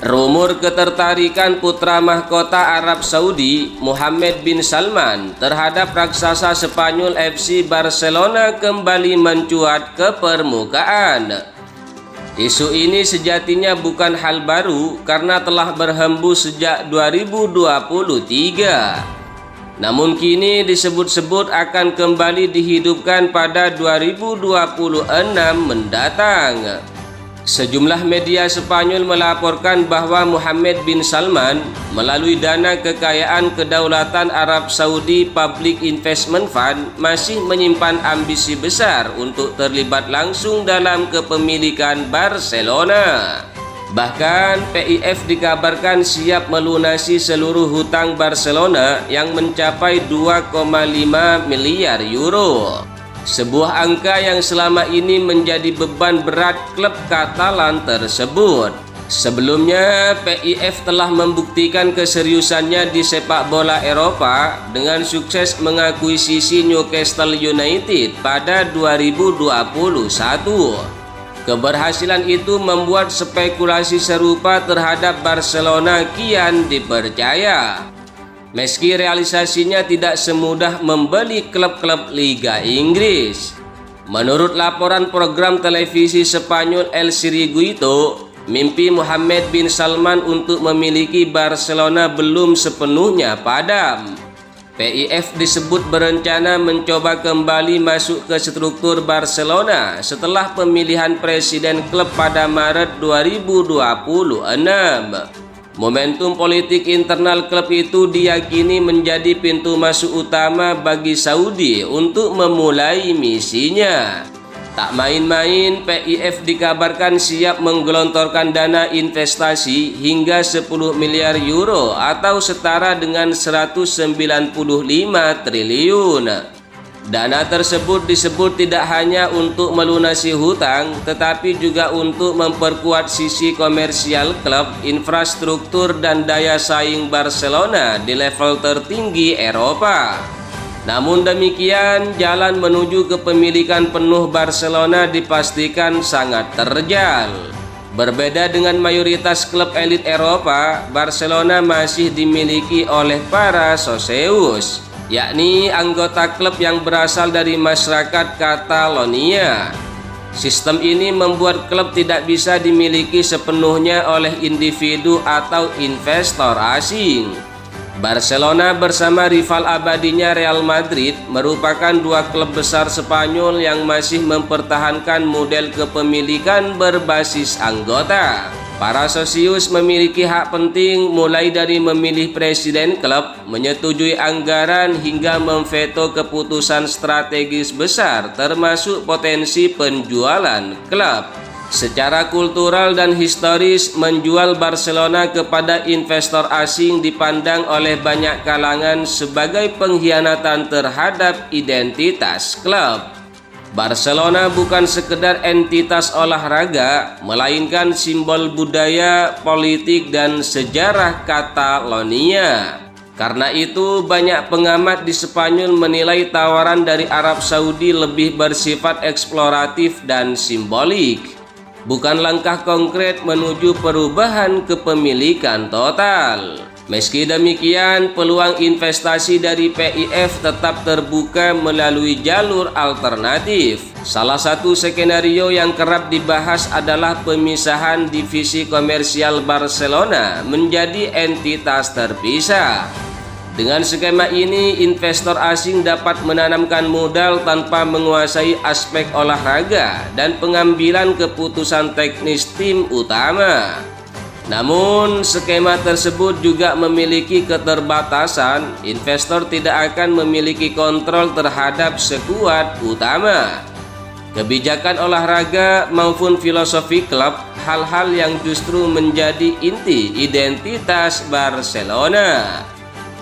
Rumor ketertarikan putra mahkota Arab Saudi, Mohammed bin Salman, terhadap raksasa Spanyol FC Barcelona kembali mencuat ke permukaan. Isu ini sejatinya bukan hal baru karena telah berhembus sejak 2023. Namun kini disebut-sebut akan kembali dihidupkan pada 2026 mendatang. Sejumlah media Spanyol melaporkan bahwa Mohammed bin Salman melalui dana kekayaan kedaulatan Arab Saudi Public Investment Fund masih menyimpan ambisi besar untuk terlibat langsung dalam kepemilikan Barcelona. Bahkan PIF dikabarkan siap melunasi seluruh hutang Barcelona yang mencapai 2,5 miliar euro. Sebuah angka yang selama ini menjadi beban berat klub Katalan tersebut. Sebelumnya, PIF telah membuktikan keseriusannya di sepak bola Eropa dengan sukses mengakuisisi Newcastle United pada 2021. Keberhasilan itu membuat spekulasi serupa terhadap Barcelona kian dipercaya. Meski realisasinya tidak semudah membeli klub-klub Liga Inggris. Menurut laporan program televisi Spanyol El Circuito, mimpi Mohammed bin Salman untuk memiliki Barcelona belum sepenuhnya padam. PIF disebut berencana mencoba kembali masuk ke struktur Barcelona setelah pemilihan presiden klub pada Maret 2026. Momentum politik internal klub itu diyakini menjadi pintu masuk utama bagi Saudi untuk memulai misinya. Tak main-main, PIF dikabarkan siap menggelontorkan dana investasi hingga 10 miliar euro atau setara dengan 195 triliun. Dana tersebut disebut tidak hanya untuk melunasi hutang, tetapi juga untuk memperkuat sisi komersial klub, infrastruktur, dan daya saing Barcelona di level tertinggi Eropa. Namun demikian, jalan menuju kepemilikan penuh Barcelona dipastikan sangat terjal. Berbeda dengan mayoritas klub elit Eropa, Barcelona masih dimiliki oleh para socios, yakni anggota klub yang berasal dari masyarakat Catalonia. Sistem ini membuat klub tidak bisa dimiliki sepenuhnya oleh individu atau investor asing. Barcelona bersama rival abadinya Real Madrid merupakan dua klub besar Spanyol yang masih mempertahankan model kepemilikan berbasis anggota. Para sosius memiliki hak penting mulai dari memilih presiden klub, menyetujui anggaran hingga memveto keputusan strategis besar termasuk potensi penjualan klub. Secara kultural dan historis, menjual Barcelona kepada investor asing dipandang oleh banyak kalangan sebagai pengkhianatan terhadap identitas klub. Barcelona bukan sekedar entitas olahraga, melainkan simbol budaya, politik, dan sejarah Catalonia. Karena itu, banyak pengamat di Spanyol menilai tawaran dari Arab Saudi lebih bersifat eksploratif dan simbolik, bukan langkah konkret menuju perubahan kepemilikan total. Meski demikian, peluang investasi dari PIF tetap terbuka melalui jalur alternatif. Salah satu skenario yang kerap dibahas adalah pemisahan divisi komersial Barcelona menjadi entitas terpisah. Dengan skema ini, investor asing dapat menanamkan modal tanpa menguasai aspek olahraga dan pengambilan keputusan teknis tim utama. Namun, skema tersebut juga memiliki keterbatasan. Investor tidak akan memiliki kontrol terhadap skuad utama, kebijakan olahraga maupun filosofi klub, hal-hal yang justru menjadi inti identitas Barcelona.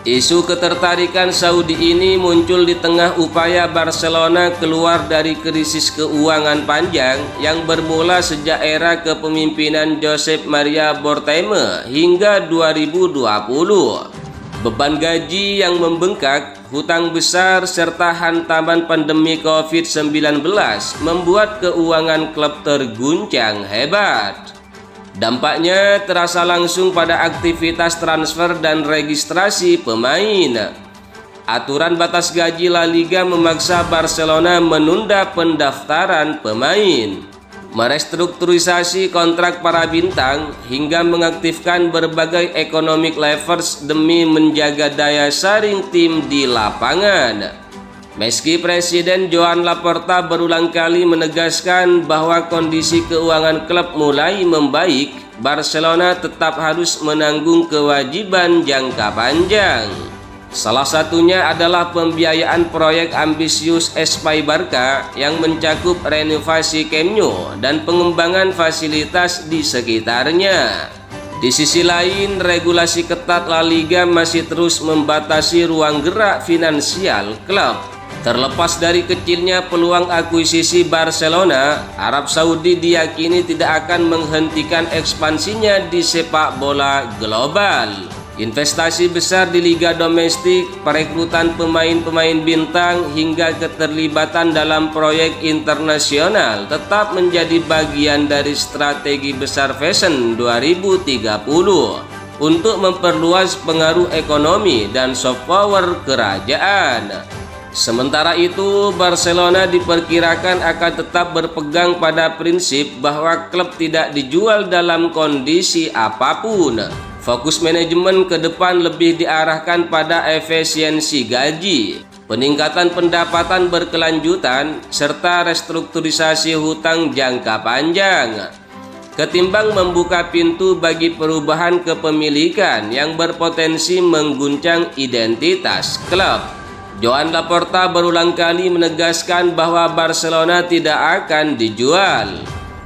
Isu ketertarikan Saudi ini muncul di tengah upaya Barcelona keluar dari krisis keuangan panjang yang bermula sejak era kepemimpinan Josep Maria Bartomeu hingga 2020. Beban gaji yang membengkak, hutang besar, serta hantaman pandemi COVID-19 membuat keuangan klub terguncang hebat. Dampaknya terasa langsung pada aktivitas transfer dan registrasi pemain. Aturan batas gaji La Liga memaksa Barcelona menunda pendaftaran pemain, merestrukturisasi kontrak para bintang, hingga mengaktifkan berbagai economic levers demi menjaga daya saing tim di lapangan. Meski Presiden Joan Laporta berulang kali menegaskan bahwa kondisi keuangan klub mulai membaik, Barcelona tetap harus menanggung kewajiban jangka panjang. Salah satunya adalah pembiayaan proyek ambisius Espai Barca yang mencakup renovasi Camp Nou dan pengembangan fasilitas di sekitarnya. Di sisi lain, regulasi ketat La Liga masih terus membatasi ruang gerak finansial klub. Terlepas dari kecilnya peluang akuisisi Barcelona, Arab Saudi diyakini tidak akan menghentikan ekspansinya di sepak bola global. Investasi besar di liga domestik, perekrutan pemain-pemain bintang, hingga keterlibatan dalam proyek internasional tetap menjadi bagian dari strategi besar Vision 2030 untuk memperluas pengaruh ekonomi dan soft power kerajaan. Sementara itu, Barcelona diperkirakan akan tetap berpegang pada prinsip bahwa klub tidak dijual dalam kondisi apapun. Fokus manajemen ke depan lebih diarahkan pada efisiensi gaji, peningkatan pendapatan berkelanjutan, serta restrukturisasi hutang jangka panjang, ketimbang membuka pintu bagi perubahan kepemilikan yang berpotensi mengguncang identitas klub. Joan Laporta berulang kali menegaskan bahwa Barcelona tidak akan dijual.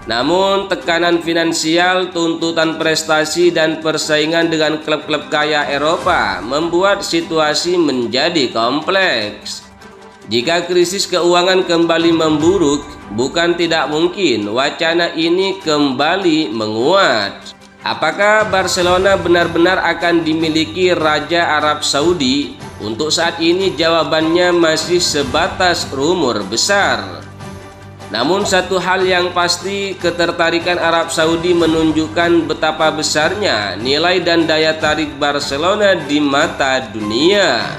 Namun tekanan finansial, tuntutan prestasi, dan persaingan dengan klub-klub kaya Eropa membuat situasi menjadi kompleks. Jika krisis keuangan kembali memburuk, bukan tidak mungkin wacana ini kembali menguat. Apakah Barcelona benar-benar akan dimiliki Raja Arab Saudi? Untuk saat ini jawabannya masih sebatas rumor besar. Namun satu hal yang pasti, ketertarikan Arab Saudi menunjukkan betapa besarnya nilai dan daya tarik Barcelona di mata dunia.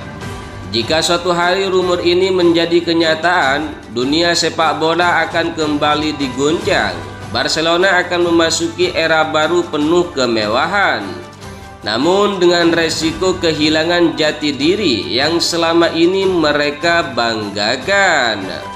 Jika suatu hari rumor ini menjadi kenyataan, dunia sepak bola akan kembali diguncang. Barcelona akan memasuki era baru penuh kemewahan, namun dengan resiko kehilangan jati diri yang selama ini mereka banggakan.